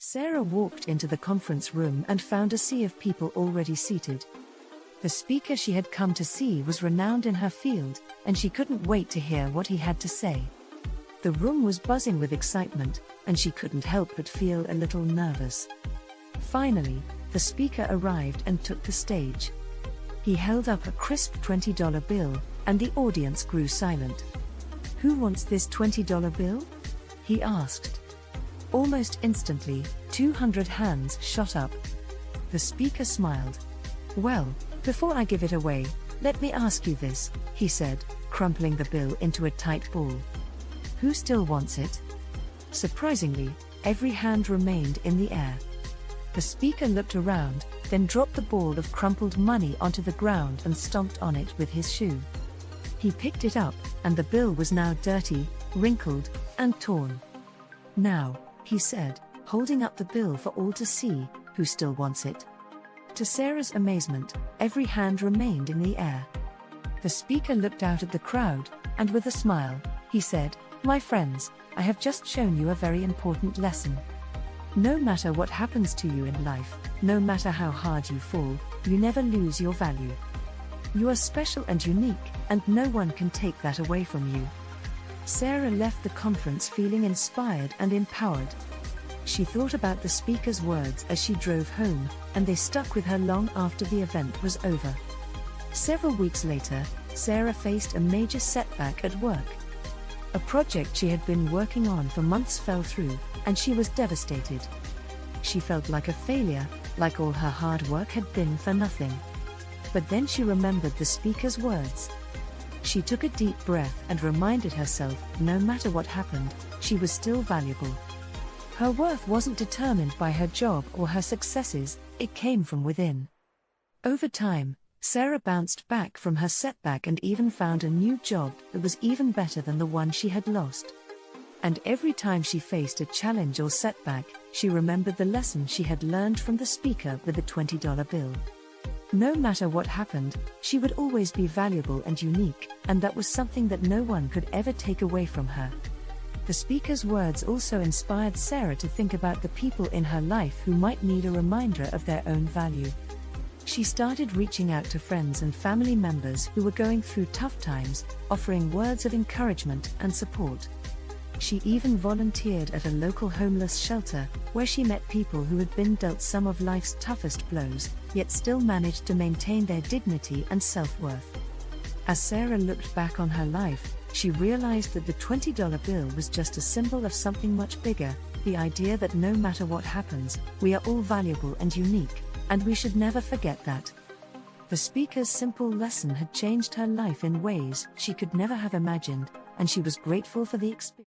Sarah walked into the conference room and found a sea of people already seated. The speaker she had come to see was renowned in her field, and she couldn't wait to hear what he had to say. The room was buzzing with excitement, and she couldn't help but feel a little nervous. Finally, the speaker arrived and took the stage. He held up a crisp $20 bill, and the audience grew silent. "Who wants this $20 bill?" he asked. Almost instantly, 200 hands shot up. The speaker smiled. "Well, before I give it away, let me ask you this," he said, crumpling the bill into a tight ball. "Who still wants it?" Surprisingly, every hand remained in the air. The speaker looked around, then dropped the ball of crumpled money onto the ground and stomped on it with his shoe. He picked it up, and the bill was now dirty, wrinkled, and torn. "Now," he said, holding up the bill for all to see, "who still wants it?" To Sarah's amazement, every hand remained in the air. The speaker looked out at the crowd, and with a smile, he said, "My friends, I have just shown you a very important lesson. No matter what happens to you in life, no matter how hard you fall, you never lose your value. You are special and unique, and no one can take that away from you." Sarah left the conference feeling inspired and empowered. She thought about the speaker's words as she drove home, and they stuck with her long after the event was over. Several weeks later, Sarah faced a major setback at work. A project she had been working on for months fell through, and she was devastated. She felt like a failure, like all her hard work had been for nothing. But then she remembered the speaker's words. She took a deep breath and reminded herself, no matter what happened, she was still valuable. Her worth wasn't determined by her job or her successes, it came from within. Over time, Sarah bounced back from her setback and even found a new job that was even better than the one she had lost. And every time she faced a challenge or setback, she remembered the lesson she had learned from the speaker with the $20 bill. No matter what happened, she would always be valuable and unique, and that was something that no one could ever take away from her. The speaker's words also inspired Sarah to think about the people in her life who might need a reminder of their own value. She started reaching out to friends and family members who were going through tough times, offering words of encouragement and support. She even volunteered at a local homeless shelter, where she met people who had been dealt some of life's toughest blows, yet still managed to maintain their dignity and self-worth. As Sarah looked back on her life, she realized that the $20 bill was just a symbol of something much bigger, the idea that no matter what happens, we are all valuable and unique, and we should never forget that. The speaker's simple lesson had changed her life in ways she could never have imagined, and she was grateful for the experience.